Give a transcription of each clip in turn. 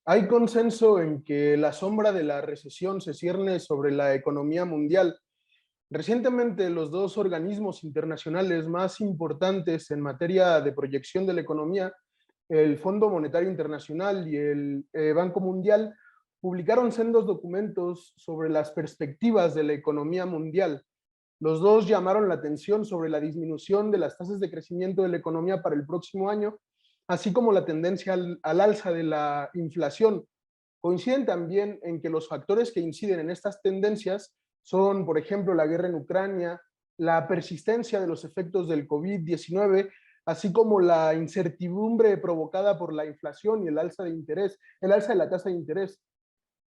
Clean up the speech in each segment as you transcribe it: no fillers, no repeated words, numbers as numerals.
Hay consenso en que la sombra de la recesión se cierne sobre la economía mundial. Recientemente, los dos organismos internacionales más importantes en materia de proyección de la economía, el Fondo Monetario Internacional y el Banco Mundial, publicaron sendos documentos sobre las perspectivas de la economía mundial. Los dos llamaron la atención sobre la disminución de las tasas de crecimiento de la economía para el próximo año, así como la tendencia al alza de la inflación. Coinciden también en que los factores que inciden en estas tendencias son, por ejemplo, la guerra en Ucrania, la persistencia de los efectos del COVID-19, así como la incertidumbre provocada por la inflación y el alza de interés, el alza de la tasa de interés.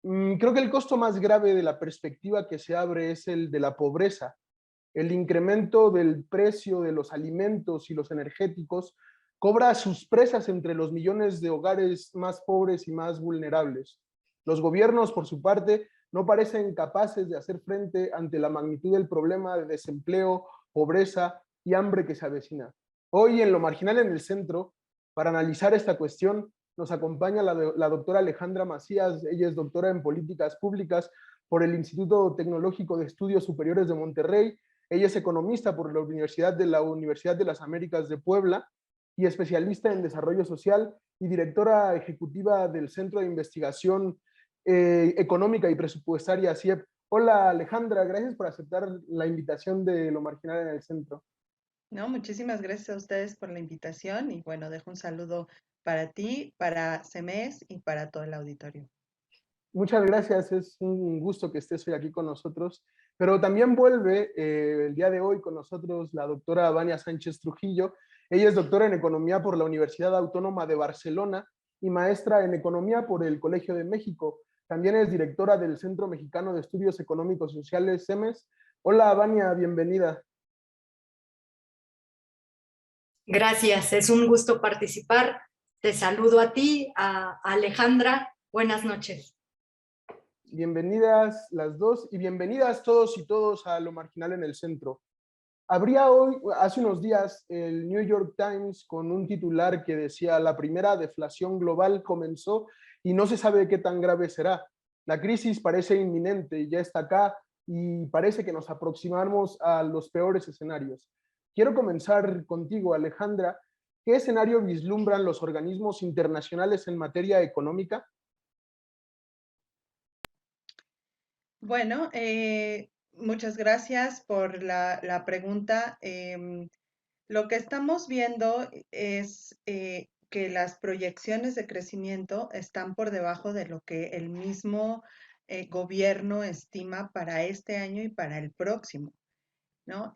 Creo que el costo más grave de la perspectiva que se abre es el de la pobreza. El incremento del precio de los alimentos y los energéticos cobra sus presas entre los millones de hogares más pobres y más vulnerables. Los gobiernos, por su parte, no parecen capaces de hacer frente ante la magnitud del problema de desempleo, pobreza y hambre que se avecina. Hoy, en Lo Marginal en el Centro, para analizar esta cuestión, nos acompaña la doctora Alejandra Macías. Ella es doctora en políticas públicas por el Instituto Tecnológico de Estudios Superiores de Monterrey. Ella es economista por la Universidad de las Américas de Puebla y especialista en desarrollo social y directora ejecutiva del Centro de Investigación Económica y Presupuestaria, CIEP. Hola Alejandra, gracias por aceptar la invitación de Lo Marginal en el Centro. No, muchísimas gracias a ustedes por la invitación y bueno, dejo un saludo para ti, para CEMES y para todo el auditorio. Muchas gracias, es un gusto que estés hoy aquí con nosotros, pero también vuelve el día de hoy con nosotros la doctora Vania Sánchez Trujillo. Ella es doctora en Economía por la Universidad Autónoma de Barcelona y maestra en Economía por el Colegio de México. También es directora del Centro Mexicano de Estudios Económicos y Sociales, CEMES. Hola Vania, bienvenida. Gracias, es un gusto participar. Te saludo a ti, a Alejandra. Buenas noches. Bienvenidas las dos y bienvenidas todos y todos a Lo Marginal en el Centro. Habría hoy, hace unos días, el New York Times con un titular que decía: la primera deflación global comenzó y no se sabe qué tan grave será. La crisis parece inminente, ya está acá y parece que nos aproximamos a los peores escenarios. Quiero comenzar contigo, Alejandra. ¿Qué escenario vislumbran los organismos internacionales en materia económica? Bueno, muchas gracias por la pregunta. Lo que estamos viendo es que las proyecciones de crecimiento están por debajo de lo que el mismo gobierno estima para este año y para el próximo, ¿no?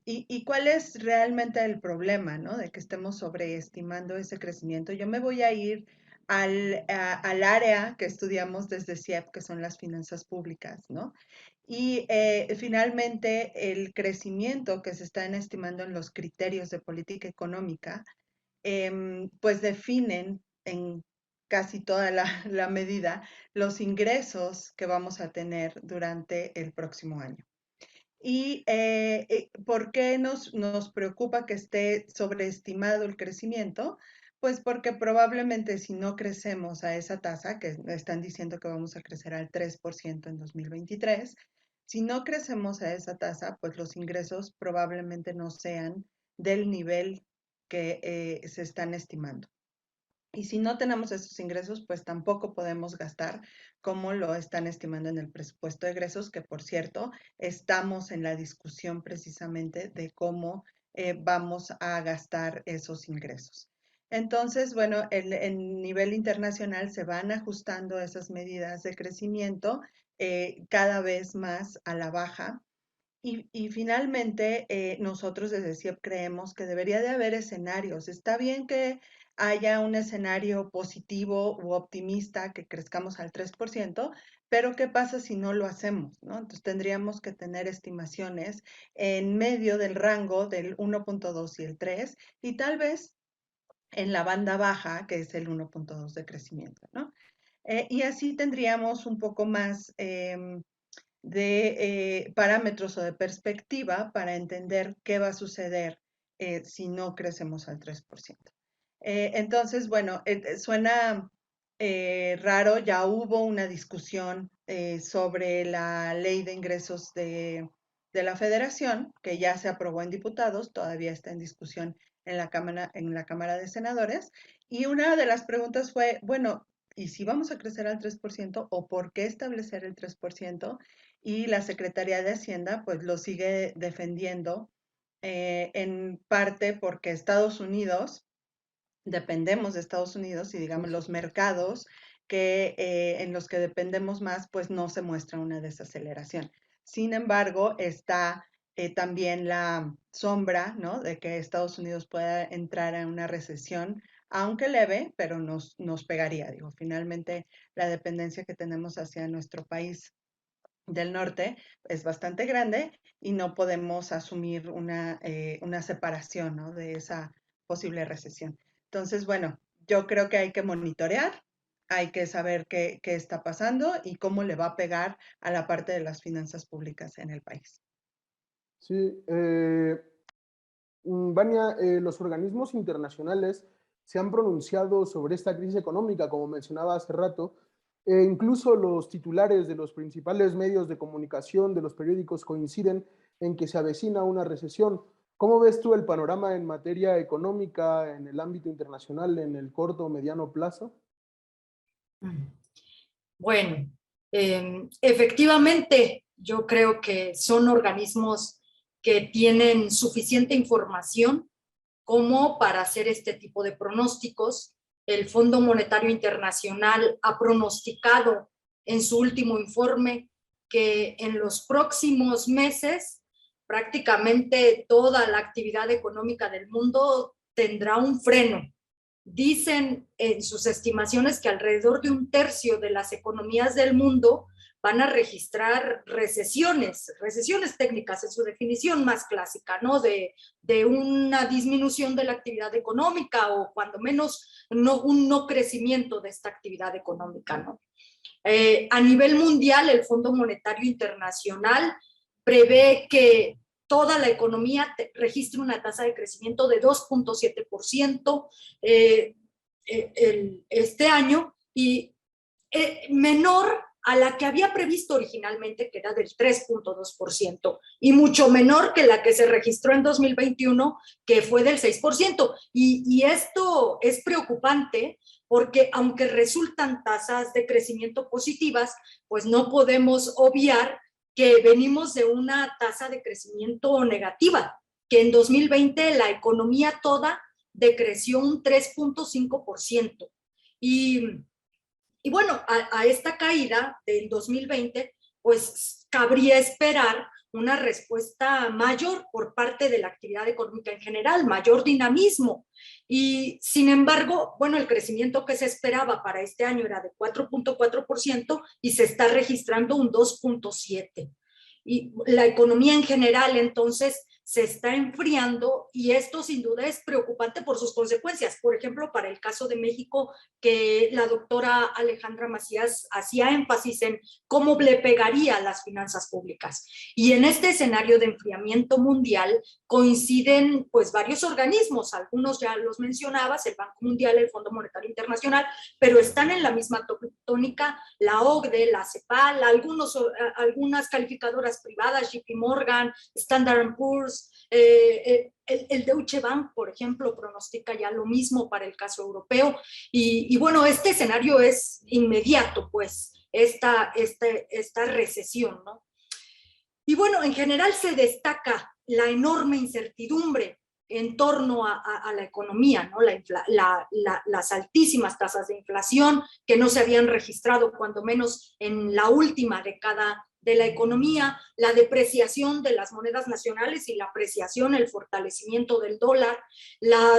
¿Y cuál es realmente el problema, ¿no? De que estemos sobreestimando ese crecimiento. Yo me voy a ir al área que estudiamos desde CIEP, que son las finanzas públicas, ¿no? Y finalmente, el crecimiento que se están estimando en los criterios de política económica, pues definen en casi toda la medida los ingresos que vamos a tener durante el próximo año. ¿Y por qué nos preocupa que esté sobreestimado el crecimiento? Pues porque probablemente si no crecemos a esa tasa, que están diciendo que vamos a crecer al 3% en 2023, si no crecemos a esa tasa, pues los ingresos probablemente no sean del nivel que se están estimando. Y si no tenemos esos ingresos, pues tampoco podemos gastar como lo están estimando en el presupuesto de egresos, que por cierto, estamos en la discusión precisamente de cómo vamos a gastar esos ingresos. Entonces, bueno, en nivel internacional se van ajustando esas medidas de crecimiento cada vez más a la baja. Y finalmente, nosotros desde CIEP creemos que debería de haber escenarios. Está bien que haya un escenario positivo u optimista que crezcamos al 3%, pero ¿qué pasa si no lo hacemos, ¿no? Entonces tendríamos que tener estimaciones en medio del rango del 1.2 y el 3, y tal vez en la banda baja, que es el 1.2 de crecimiento, ¿no? Y así tendríamos un poco más de parámetros o de perspectiva para entender qué va a suceder si no crecemos al 3%. Entonces, bueno, suena raro, ya hubo una discusión sobre la ley de ingresos de la Federación, que ya se aprobó en diputados, todavía está en discusión en la Cámara de Senadores, y una de las preguntas fue, bueno, ¿y si vamos a crecer al 3% o por qué establecer el 3%? Y la Secretaría de Hacienda pues lo sigue defendiendo en parte porque Estados Unidos, dependemos de Estados Unidos y digamos los mercados en los que dependemos más pues no se muestra una desaceleración. Sin embargo, está también la sombra, ¿no?, de que Estados Unidos pueda entrar en una recesión, aunque leve, pero nos pegaría. Digo, finalmente la dependencia que tenemos hacia nuestro país del norte es bastante grande y no podemos asumir una separación, ¿no?, de esa posible recesión. Entonces, bueno, yo creo que hay que monitorear, hay que saber qué está pasando y cómo le va a pegar a la parte de las finanzas públicas en el país. Sí, Vania, los organismos internacionales se han pronunciado sobre esta crisis económica, como mencionaba hace rato, e incluso los titulares de los principales medios de comunicación, de los periódicos, coinciden en que se avecina una recesión. ¿Cómo ves tú el panorama en materia económica en el ámbito internacional en el corto o mediano plazo? Bueno, efectivamente, yo creo que son organismos que tienen suficiente información como para hacer este tipo de pronósticos. El Fondo Monetario Internacional ha pronosticado en su último informe que en los próximos meses prácticamente toda la actividad económica del mundo tendrá un freno. Dicen en sus estimaciones que alrededor de 1/3 de las economías del mundo van a registrar recesiones técnicas en su definición más clásica, ¿no? De una disminución de la actividad económica o cuando menos un no crecimiento de esta actividad económica, ¿no? A nivel mundial, el Fondo Monetario Internacional prevé que toda la economía registre una tasa de crecimiento de 2.7% este año y menor a la que había previsto originalmente, que era del 3.2%, y mucho menor que la que se registró en 2021, que fue del 6%. Y esto es preocupante porque aunque resultan tasas de crecimiento positivas, pues no podemos obviar que venimos de una tasa de crecimiento negativa, que en 2020 la economía toda decreció un 3.5%. Y bueno, a esta caída del 2020, pues cabría esperar una respuesta mayor por parte de la actividad económica en general, mayor dinamismo. Y sin embargo, bueno, el crecimiento que se esperaba para este año era de 4.4% y se está registrando un 2.7%. Y la economía en general, entonces, se está enfriando y esto sin duda es preocupante por sus consecuencias. Por ejemplo, para el caso de México, que la doctora Alejandra Macías hacía énfasis en cómo le pegaría a las finanzas públicas. Y en este escenario de enfriamiento mundial coinciden pues varios organismos, algunos ya los mencionabas, el Banco Mundial, el Fondo Monetario Internacional, pero están en la misma tónica la OCDE, la CEPAL, algunas calificadoras privadas, JP Morgan, Standard & Poor's, el Deutsche Bank, por ejemplo, pronostica ya lo mismo para el caso europeo. Y bueno, este escenario es inmediato, pues, esta recesión, ¿no? Y bueno, en general se destaca la enorme incertidumbre en torno a la economía, ¿no? Las altísimas tasas de inflación que no se habían registrado cuando menos en la última década de la economía, la depreciación de las monedas nacionales y la apreciación, el fortalecimiento del dólar, la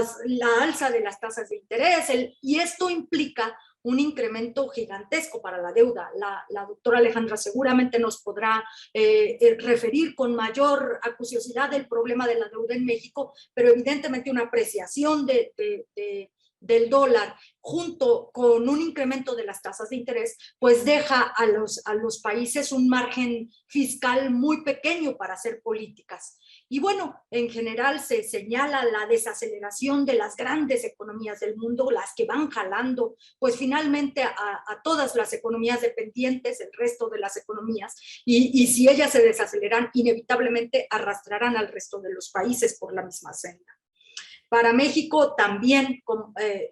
alza de las tasas de interés, y esto implica un incremento gigantesco para la deuda. La doctora Alejandra seguramente nos podrá referir con mayor acuciosidad el problema de la deuda en México, pero evidentemente una apreciación del dólar junto con un incremento de las tasas de interés, pues deja a los países un margen fiscal muy pequeño para hacer políticas. Y bueno, en general se señala la desaceleración de las grandes economías del mundo, las que van jalando, pues finalmente a todas las economías dependientes, el resto de las economías, y si ellas se desaceleran, inevitablemente arrastrarán al resto de los países por la misma senda. Para México también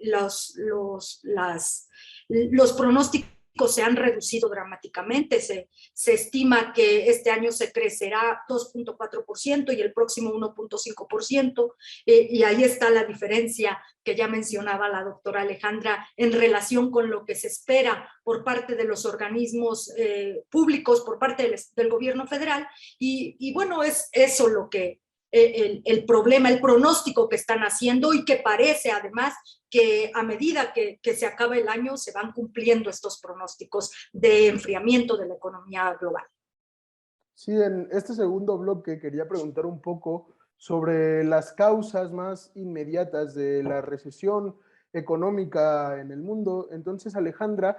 los pronósticos se han reducido dramáticamente. Se estima que este año se crecerá 2.4% y el próximo 1.5%. Y ahí está la diferencia que ya mencionaba la doctora Alejandra en relación con lo que se espera por parte de los organismos públicos, por parte del gobierno federal. Y bueno, es eso lo que el problema, el pronóstico que están haciendo, y que parece además que a medida que se acaba el año se van cumpliendo estos pronósticos de enfriamiento de la economía global. Sí, en este segundo bloque quería preguntar un poco sobre las causas más inmediatas de la recesión económica en el mundo. Entonces, Alejandra,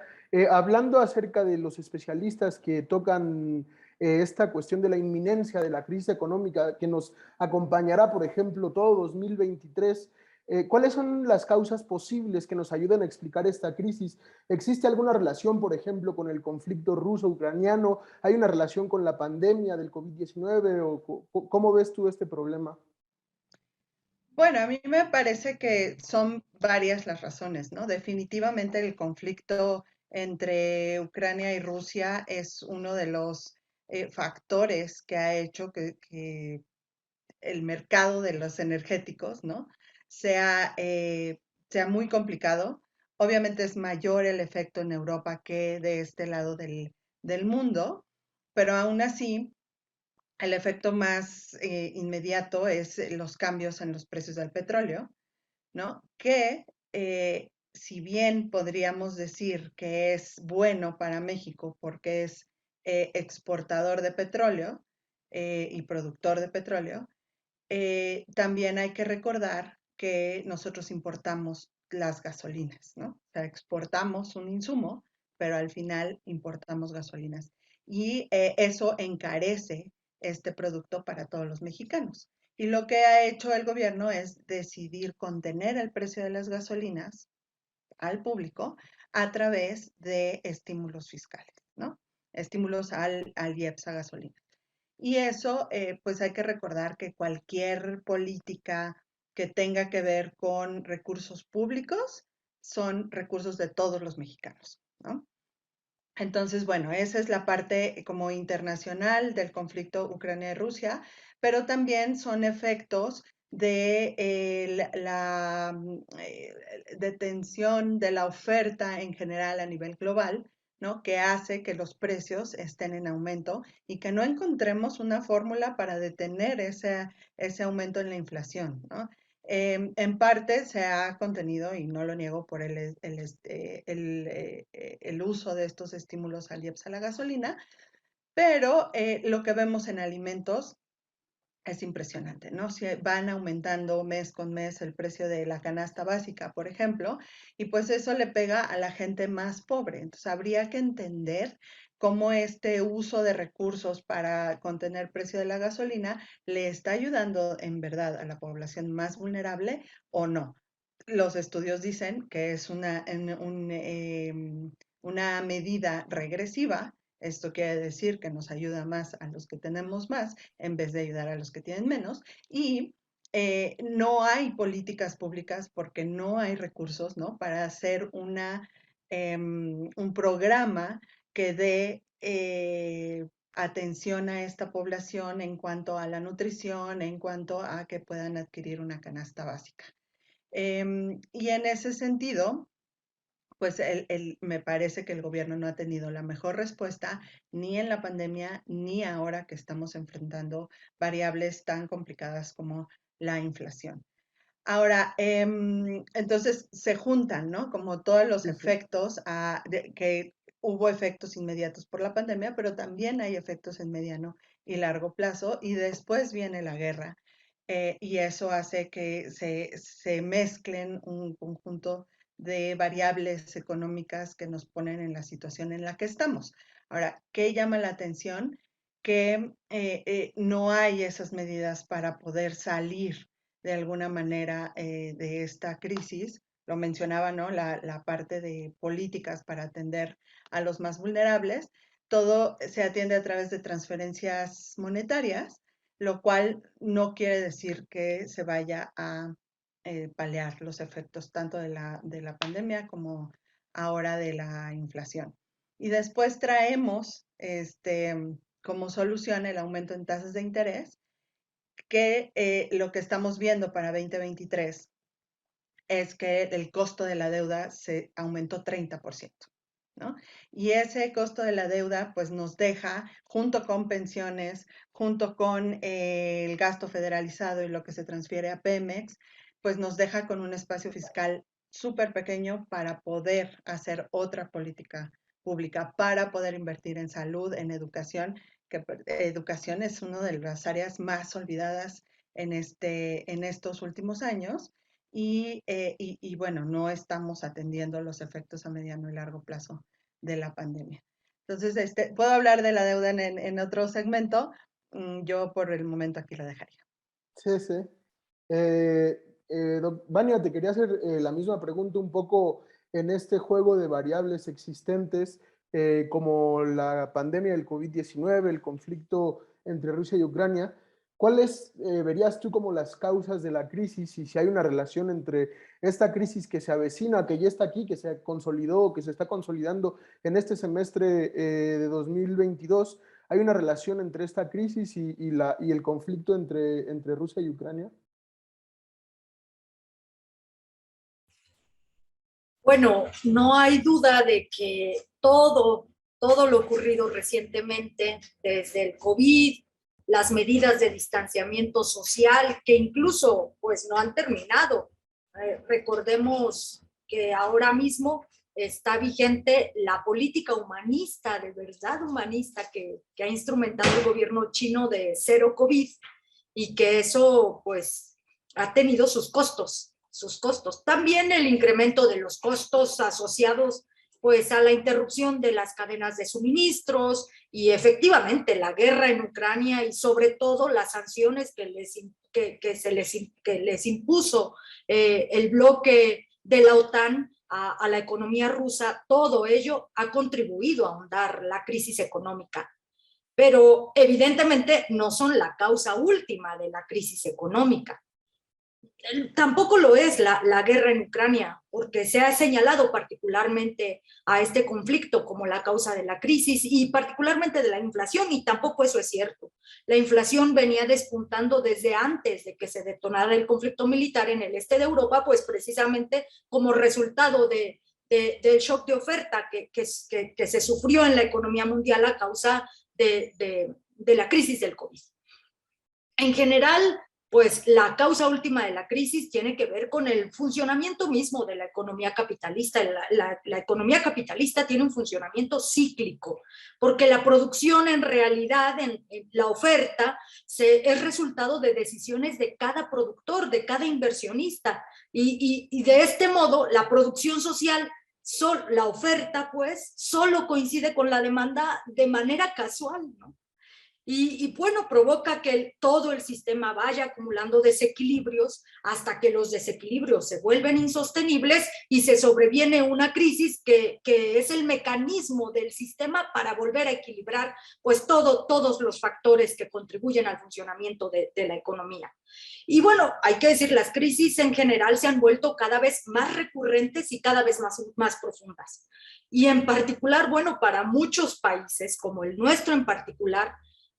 hablando acerca de los especialistas que tocan esta cuestión de la inminencia de la crisis económica que nos acompañará, por ejemplo, todo 2023, ¿cuáles son las causas posibles que nos ayuden a explicar esta crisis? ¿Existe alguna relación, por ejemplo, con el conflicto ruso-ucraniano? ¿Hay una relación con la pandemia del COVID-19? ¿O cómo ves tú este problema? Bueno, a mí me parece que son varias las razones, ¿no? Definitivamente el conflicto entre Ucrania y Rusia es uno de los factores que ha hecho que el mercado de los energéticos, ¿no? Sea, sea muy complicado. Obviamente es mayor el efecto en Europa que de este lado del mundo, pero aún así el efecto más inmediato es los cambios en los precios del petróleo, ¿no? Que si bien podríamos decir que es bueno para México porque es exportador de petróleo y productor de petróleo, también hay que recordar que nosotros importamos las gasolinas, ¿no? O sea, exportamos un insumo, pero al final importamos gasolinas. Y eso encarece este producto para todos los mexicanos. Y lo que ha hecho el gobierno es decidir contener el precio de las gasolinas al público a través de estímulos fiscales, ¿no? Estímulos al IEPS a gasolina. Y eso, pues hay que recordar que cualquier política que tenga que ver con recursos públicos son recursos de todos los mexicanos, ¿no? Entonces, bueno, esa es la parte como internacional del conflicto Ucrania-Rusia, pero también son efectos de la detención de la oferta en general a nivel global, ¿no? Que hace que los precios estén en aumento y que no encontremos una fórmula para detener ese aumento en la inflación, ¿no? En parte se ha contenido, y no lo niego, por el uso de estos estímulos al IEPS a la gasolina, pero lo que vemos en alimentos es impresionante, ¿no? Si van aumentando mes con mes el precio de la canasta básica, por ejemplo, y pues eso le pega a la gente más pobre. Entonces habría que entender cómo este uso de recursos para contener el precio de la gasolina le está ayudando en verdad a la población más vulnerable o no. Los estudios dicen que es una medida regresiva. Esto quiere decir que nos ayuda más a los que tenemos más en vez de ayudar a los que tienen menos. Y no hay políticas públicas porque no hay recursos, ¿no? Para hacer un programa que dé atención a esta población en cuanto a la nutrición, en cuanto a que puedan adquirir una canasta básica. Y en ese sentido, pues me parece que el gobierno no ha tenido la mejor respuesta ni en la pandemia ni ahora que estamos enfrentando variables tan complicadas como la inflación. Ahora, entonces se juntan, ¿no? Como todos los efectos, que hubo efectos inmediatos por la pandemia, pero también hay efectos en mediano y largo plazo, y después viene la guerra, y eso hace que se mezclen un conjunto de variables económicas que nos ponen en la situación en la que estamos. Ahora, ¿qué llama la atención? Que no hay esas medidas para poder salir de alguna manera de esta crisis. Lo mencionaba, ¿no? La parte de políticas para atender a los más vulnerables. Todo se atiende a través de transferencias monetarias, lo cual no quiere decir que se vaya a paliar los efectos tanto de la pandemia como ahora de la inflación. Y después traemos como solución el aumento en tasas de interés, que lo que estamos viendo para 2023 es que el costo de la deuda se aumentó 30%, ¿no? Y ese costo de la deuda pues nos deja, junto con pensiones, junto con el gasto federalizado y lo que se transfiere a Pemex, pues nos deja con un espacio fiscal súper pequeño para poder hacer otra política pública, para poder invertir en salud, en educación, que educación es una de las áreas más olvidadas en estos últimos años. Y bueno, no estamos atendiendo los efectos a mediano y largo plazo de la pandemia. Entonces, puedo hablar de la deuda en otro segmento. Yo por el momento aquí lo dejaría. Sí, sí. Vania, te quería hacer la misma pregunta un poco en este juego de variables existentes, como la pandemia del COVID-19, el conflicto entre Rusia y Ucrania. ¿Cuáles verías tú como las causas de la crisis y si hay una relación entre esta crisis que se avecina, que ya está aquí, que se consolidó, que se está consolidando en este semestre de 2022? ¿Hay una relación entre esta crisis y el conflicto entre Rusia y Ucrania? Bueno, no hay duda de que todo lo ocurrido recientemente, desde el COVID, las medidas de distanciamiento social, que incluso pues no han terminado. Recordemos que ahora mismo está vigente la política humanista, de verdad humanista, que ha instrumentado el gobierno chino de cero COVID, y que eso pues ha tenido sus costos. También el incremento de los costos asociados pues a la interrupción de las cadenas de suministros y efectivamente la guerra en Ucrania y sobre todo las sanciones que les impuso el bloque de la OTAN a la economía rusa. Todo ello ha contribuido a ahondar la crisis económica, pero evidentemente no son la causa última de la crisis económica. Tampoco lo es la guerra en Ucrania, porque se ha señalado particularmente a este conflicto como la causa de la crisis y particularmente de la inflación, y tampoco eso es cierto. La inflación venía despuntando desde antes de que se detonara el conflicto militar en el este de Europa, pues precisamente como resultado del shock de oferta que se sufrió en la economía mundial a causa de la crisis del COVID. En general, pues la causa última de la crisis tiene que ver con el funcionamiento mismo de la economía capitalista. La economía capitalista tiene un funcionamiento cíclico, porque la producción en realidad, en la oferta, es resultado de decisiones de cada productor, de cada inversionista, y de este modo la producción social, la oferta pues solo coincide con la demanda de manera casual, ¿no? Y bueno, provoca que todo el sistema vaya acumulando desequilibrios hasta que los desequilibrios se vuelven insostenibles y se sobreviene una crisis que es el mecanismo del sistema para volver a equilibrar pues todos los factores que contribuyen al funcionamiento de la economía. Y bueno, hay que decir, las crisis en general se han vuelto cada vez más recurrentes y cada vez más profundas. Y en particular, bueno, para muchos países, como el nuestro en particular,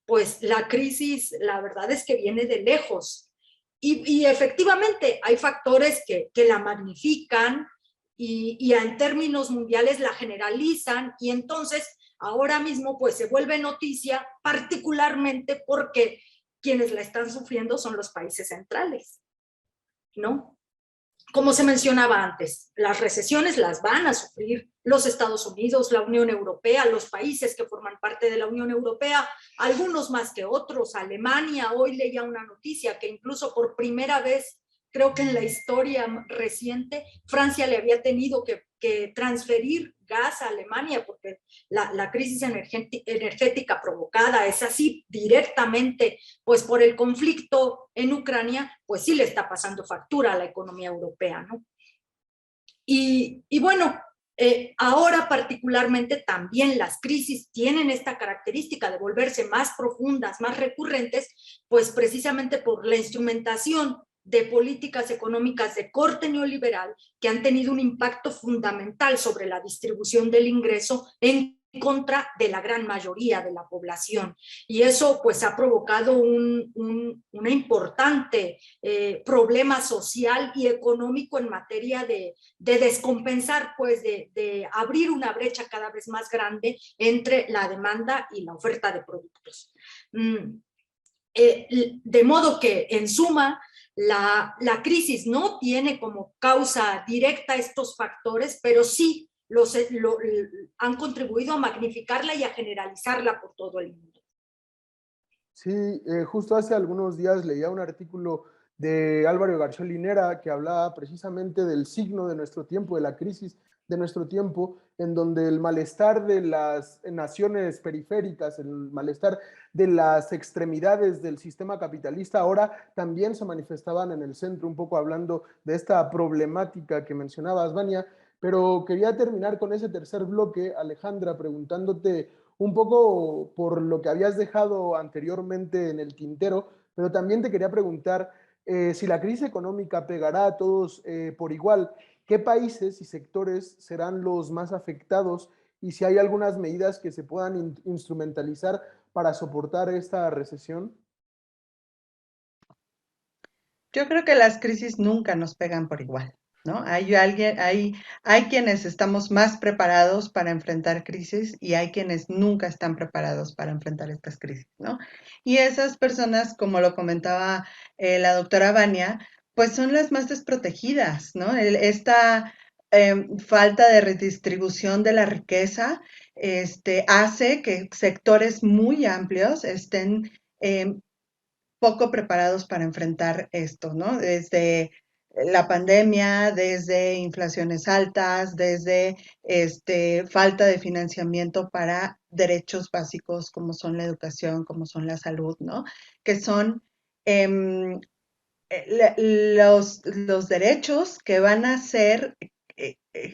pues la crisis, la verdad es que viene de lejos. Y efectivamente hay factores que la magnifican, y en términos mundiales la generalizan, y entonces ahora mismo pues se vuelve noticia, particularmente porque quienes la están sufriendo son los países centrales, ¿no? Como se mencionaba antes, las recesiones las van a sufrir los Estados Unidos, la Unión Europea, los países que forman parte de la Unión Europea, algunos más que otros. Alemania, hoy leía una noticia que incluso por primera vez, creo que en la historia reciente, Francia le había tenido que transferir gas a Alemania porque la crisis energética provocada es así directamente, pues por el conflicto en Ucrania, pues sí le está pasando factura a la economía europea, ¿no? Y bueno, ahora particularmente también las crisis tienen esta característica de volverse más profundas, más recurrentes, pues precisamente por la instrumentación de políticas económicas de corte neoliberal que han tenido un impacto fundamental sobre la distribución del ingreso en contra de la gran mayoría de la población. Y eso pues ha provocado una importante problema social y económico en materia de descompensar, pues de abrir una brecha cada vez más grande entre la demanda y la oferta de productos. De modo que, en suma, la crisis no tiene como causa directa estos factores, pero sí han contribuido a magnificarla y a generalizarla por todo el mundo. Sí, justo hace algunos días leía un artículo de Álvaro García Linera que hablaba precisamente del signo de nuestro tiempo, de la crisis de nuestro tiempo, en donde el malestar de las naciones periféricas, el malestar de las extremidades del sistema capitalista ahora también se manifestaban en el centro, un poco hablando de esta problemática que mencionabas, Vania. Pero quería terminar con ese tercer bloque, Alejandra, preguntándote un poco por lo que habías dejado anteriormente en el tintero, pero también te quería preguntar si la crisis económica pegará a todos por igual, ¿qué países y sectores serán los más afectados y si hay algunas medidas que se puedan instrumentalizar para soportar esta recesión? Yo creo que las crisis nunca nos pegan por igual, ¿no? Hay quienes estamos más preparados para enfrentar crisis y hay quienes nunca están preparados para enfrentar estas crisis, ¿no? Y esas personas, como lo comentaba la doctora Vania, pues son las más desprotegidas, ¿no? Esta falta de redistribución de la riqueza hace que sectores muy amplios estén poco preparados para enfrentar esto, ¿no? Desde la pandemia, desde inflaciones altas, desde falta de financiamiento para derechos básicos como son la educación, como son la salud, ¿no? Que son los derechos que van a ser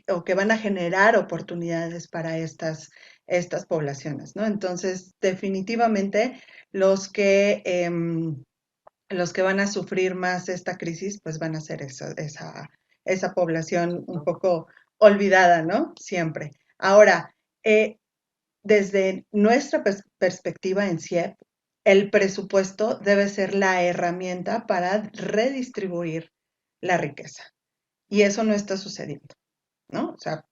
o que van a generar oportunidades para estas poblaciones, ¿no? Entonces, definitivamente los que van a sufrir más esta crisis, pues van a ser esa población un poco olvidada, ¿no? Siempre. Ahora, desde nuestra perspectiva en CIEP, el presupuesto debe ser la herramienta para redistribuir la riqueza. Y eso no está sucediendo, ¿no? O sea,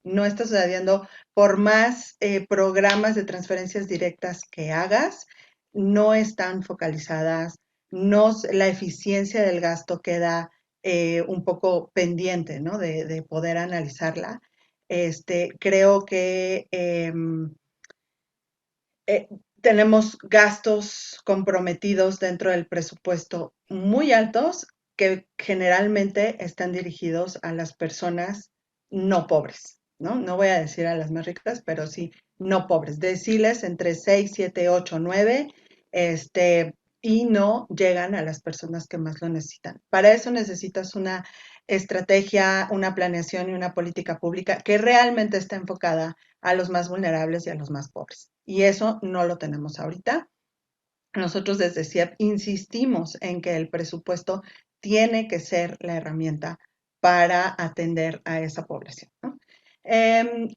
no está sucediendo por más programas de transferencias directas que hagas, no están focalizadas, la eficiencia del gasto queda un poco pendiente, ¿no? De poder analizarla. Creo que tenemos gastos comprometidos dentro del presupuesto muy altos que generalmente están dirigidos a las personas no pobres, ¿no? No voy a decir a las más ricas, pero sí no pobres. Deciles entre 6, 7, 8, 9, y no llegan a las personas que más lo necesitan. Para eso necesitas una estrategia, una planeación y una política pública que realmente está enfocada a los más vulnerables y a los más pobres. Y eso no lo tenemos ahorita. Nosotros desde CIEP insistimos en que el presupuesto tiene que ser la herramienta para atender a esa población, ¿no?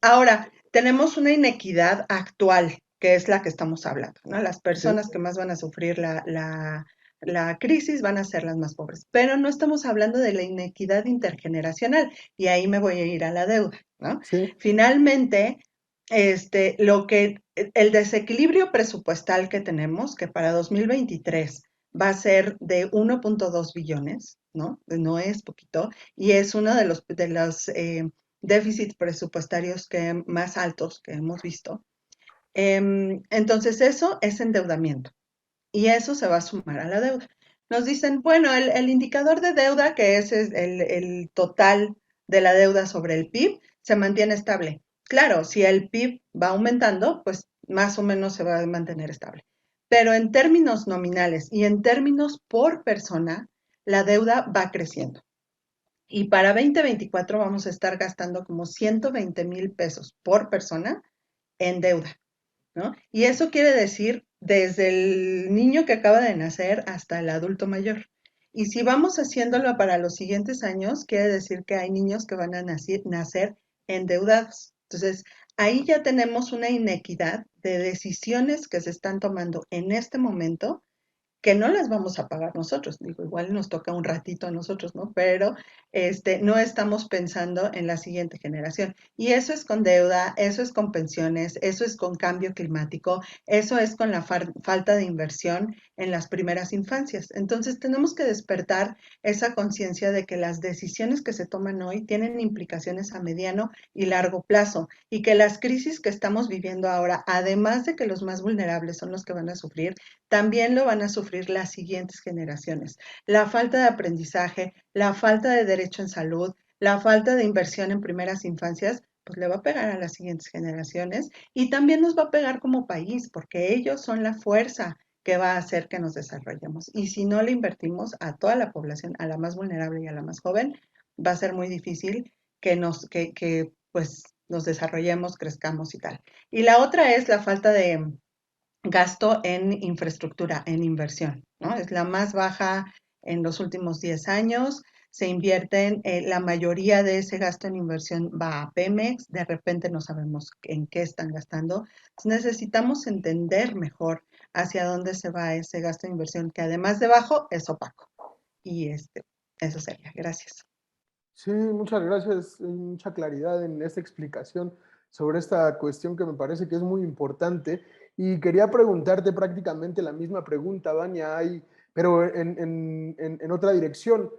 Ahora, tenemos una inequidad actual, que es la que estamos hablando, ¿no? Las personas que más van a sufrir la crisis van a ser las más pobres. Pero no estamos hablando de la inequidad intergeneracional, y ahí me voy a ir a la deuda, ¿no? Sí. Finalmente, el desequilibrio presupuestal que tenemos, que para 2023 va a ser de 1.2 billones, ¿no? No es poquito, y es uno de los déficits presupuestarios más altos que hemos visto. Entonces, eso es endeudamiento, y eso se va a sumar a la deuda. Nos dicen, bueno, el indicador de deuda, que es el total de la deuda sobre el PIB, se mantiene estable. Claro, si el PIB va aumentando, pues más o menos se va a mantener estable. Pero en términos nominales y en términos por persona, la deuda va creciendo. Y para 2024 vamos a estar gastando como 120,000 pesos por persona en deuda, ¿no? Y eso quiere decir desde el niño que acaba de nacer hasta el adulto mayor. Y si vamos haciéndolo para los siguientes años, quiere decir que hay niños que van a nacer endeudados. Entonces, ahí ya tenemos una inequidad de decisiones que se están tomando en este momento, que no las vamos a pagar nosotros. Digo, igual nos toca un ratito a nosotros, ¿no? Pero no estamos pensando en la siguiente generación. Y eso es con deuda, eso es con pensiones, eso es con cambio climático, eso es con la falta de inversión en las primeras infancias. Entonces tenemos que despertar esa conciencia de que las decisiones que se toman hoy tienen implicaciones a mediano y largo plazo, y que las crisis que estamos viviendo ahora, además de que los más vulnerables son los que van a sufrir, también lo van a sufrir las siguientes generaciones. La falta de aprendizaje, la falta de derecho en salud, la falta de inversión en primeras infancias, pues le va a pegar a las siguientes generaciones, y también nos va a pegar como país, porque ellos son la fuerza que va a hacer que nos desarrollemos. Y si no le invertimos a toda la población, a la más vulnerable y a la más joven, va a ser muy difícil que pues nos desarrollemos, crezcamos y tal. Y la otra es la falta de gasto en infraestructura, en inversión, ¿no? Es la más baja en los últimos 10 años. Se invierten, la mayoría de ese gasto en inversión va a Pemex, de repente no sabemos en qué están gastando. Entonces necesitamos entender mejor hacia dónde se va ese gasto de inversión, que además de bajo es opaco. Y eso sería. Gracias. Sí, muchas gracias. Mucha claridad en esta explicación sobre esta cuestión que me parece que es muy importante. Y quería preguntarte prácticamente la misma pregunta, Vania, pero en otra dirección.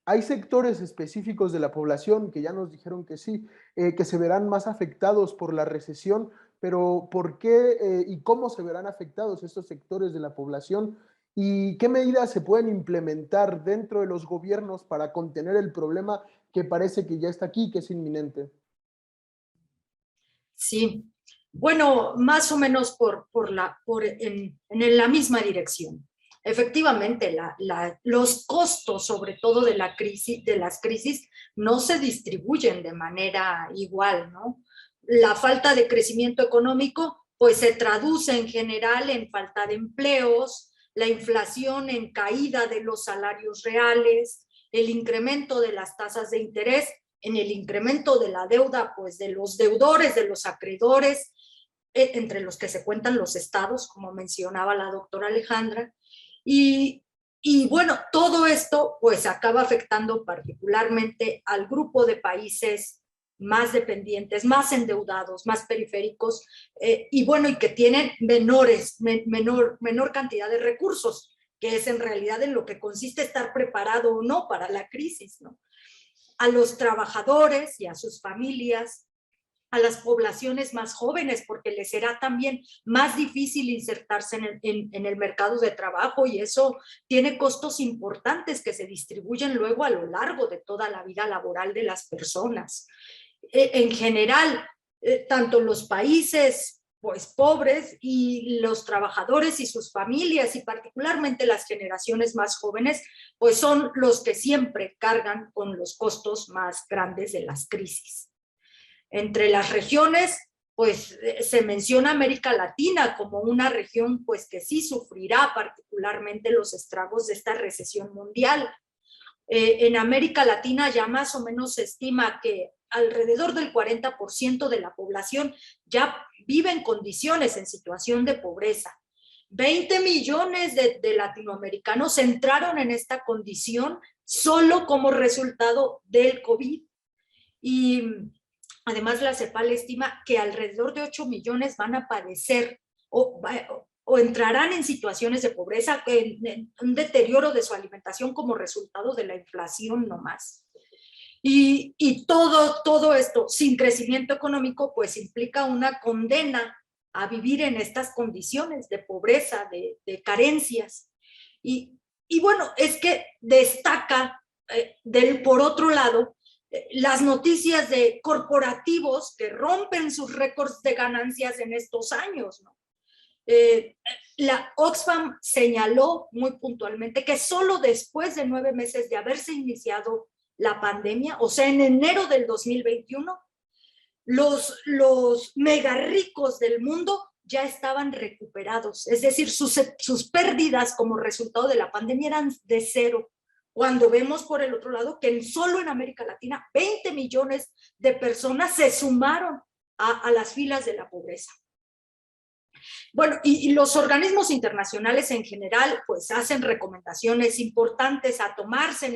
¿Hay sectores específicos de la población que ya nos dijeron que sí, que se verán más afectados por la recesión? Pero ¿por qué y cómo se verán afectados estos sectores de la población? ¿Y qué medidas se pueden implementar dentro de los gobiernos para contener el problema que parece que ya está aquí, que es inminente? Sí, bueno, más o menos en la misma dirección. Efectivamente, los costos, sobre todo de las crisis, no se distribuyen de manera igual, ¿no? La falta de crecimiento económico, pues se traduce en general en falta de empleos, la inflación en caída de los salarios reales, el incremento de las tasas de interés, en el incremento de la deuda, pues de los deudores, de los acreedores, entre los que se cuentan los estados, como mencionaba la doctora Alejandra, y bueno, todo esto pues acaba afectando particularmente al grupo de países más dependientes, más endeudados, más periféricos, y bueno, y que tienen menor cantidad de recursos, que es en realidad en lo que consiste estar preparado o no para la crisis, ¿no? A los trabajadores y a sus familias, a las poblaciones más jóvenes, porque les será también más difícil insertarse en el mercado de trabajo, y eso tiene costos importantes que se distribuyen luego a lo largo de toda la vida laboral de las personas. En general, tanto los países pues pobres y los trabajadores y sus familias, y particularmente las generaciones más jóvenes, pues son los que siempre cargan con los costos más grandes de las crisis. Entre las regiones, pues se menciona América Latina como una región pues que sí sufrirá particularmente los estragos de esta recesión mundial. En América Latina ya más o menos se estima que alrededor del 40% de la población ya vive en condiciones, en situación de pobreza. 20 millones de latinoamericanos entraron en esta condición solo como resultado del COVID. Y además la CEPAL estima que alrededor de 8 millones van a padecer o entrarán en situaciones de pobreza, en un deterioro de su alimentación como resultado de la inflación nomás. Y todo esto sin crecimiento económico pues implica una condena a vivir en estas condiciones de pobreza, de carencias. Y bueno, es que destaca por otro lado las noticias de corporativos que rompen sus récords de ganancias en estos años, ¿no? La Oxfam señaló muy puntualmente que solo después de 9 meses de haberse iniciado la pandemia, o sea, en enero del 2021, los mega ricos del mundo ya estaban recuperados, es decir, sus pérdidas como resultado de la pandemia eran de cero, cuando vemos por el otro lado que solo en América Latina 20 millones de personas se sumaron a las filas de la pobreza. Bueno, y los organismos internacionales en general pues hacen recomendaciones importantes a tomarse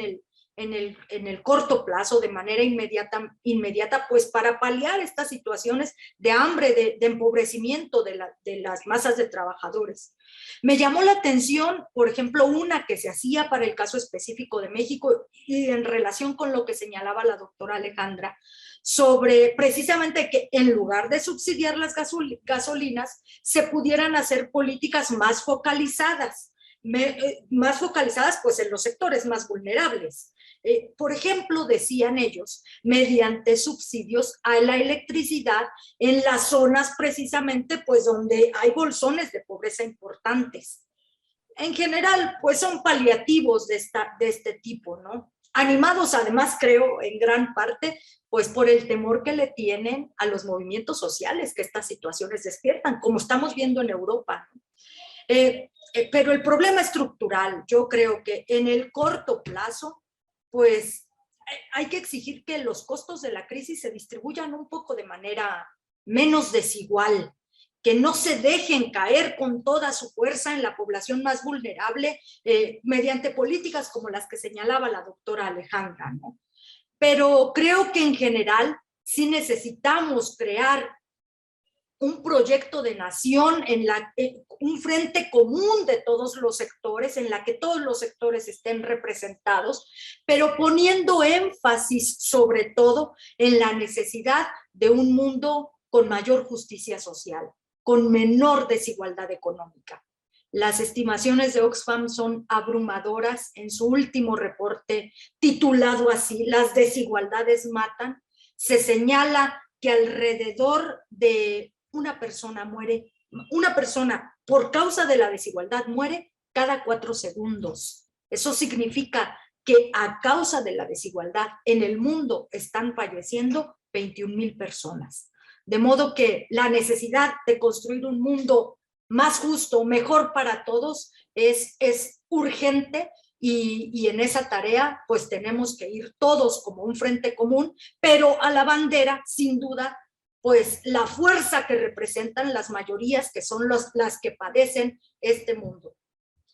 en el corto plazo de manera inmediata pues para paliar estas situaciones de hambre, de empobrecimiento de las masas de trabajadores. Me llamó la atención, por ejemplo, una que se hacía para el caso específico de México y en relación con lo que señalaba la doctora Alejandra, sobre precisamente que en lugar de subsidiar las gasolinas, se pudieran hacer políticas más focalizadas pues en los sectores más vulnerables. Por ejemplo, decían ellos, mediante subsidios a la electricidad en las zonas precisamente pues donde hay bolsones de pobreza importantes. En general, pues son paliativos de este tipo, ¿no? Animados además, creo, en gran parte, pues por el temor que le tienen a los movimientos sociales que estas situaciones despiertan, como estamos viendo en Europa, ¿no? Pero el problema estructural, yo creo que en el corto plazo, pues hay que exigir que los costos de la crisis se distribuyan un poco de manera menos desigual, que no se dejen caer con toda su fuerza en la población más vulnerable mediante políticas como las que señalaba la doctora Alejandra, ¿no? Pero creo que en general sí necesitamos crear un proyecto de nación, un frente común de todos los sectores, en la que todos los sectores estén representados, pero poniendo énfasis sobre todo en la necesidad de un mundo con mayor justicia social, con menor desigualdad económica. Las estimaciones de Oxfam son abrumadoras. En su último reporte, titulado así, Las desigualdades matan, se señala que alrededor de una persona por causa de la desigualdad muere cada 4 segundos. Eso significa que a causa de la desigualdad en el mundo están falleciendo 21,000 personas. De modo que la necesidad de construir un mundo más justo, mejor para todos, es urgente. Y en esa tarea pues tenemos que ir todos como un frente común, pero a la bandera, sin duda, pues la fuerza que representan las mayorías que son las que padecen este mundo.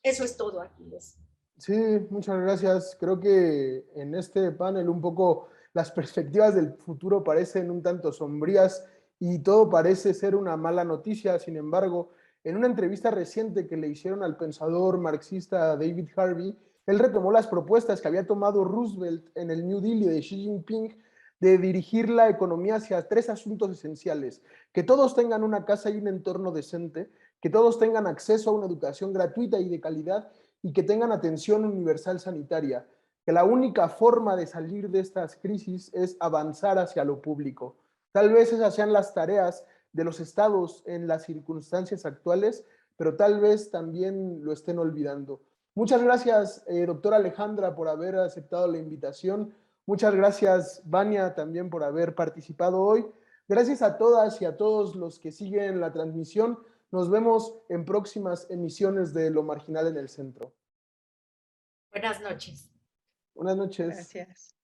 Eso es todo, Aquiles. Sí, muchas gracias. Creo que en este panel un poco las perspectivas del futuro parecen un tanto sombrías y todo parece ser una mala noticia. Sin embargo, en una entrevista reciente que le hicieron al pensador marxista David Harvey, él retomó las propuestas que había tomado Roosevelt en el New Deal de Xi Jinping de dirigir la economía hacia 3 asuntos esenciales: que todos tengan una casa y un entorno decente, que todos tengan acceso a una educación gratuita y de calidad, y que tengan atención universal sanitaria, que la única forma de salir de estas crisis es avanzar hacia lo público. Tal vez esas sean las tareas de los estados en las circunstancias actuales, pero tal vez también lo estén olvidando. Muchas gracias, doctora Alejandra, por haber aceptado la invitación. Muchas gracias, Vania, también por haber participado hoy. Gracias a todas y a todos los que siguen la transmisión. Nos vemos en próximas emisiones de Lo Marginal en el Centro. Buenas noches. Buenas noches. Gracias.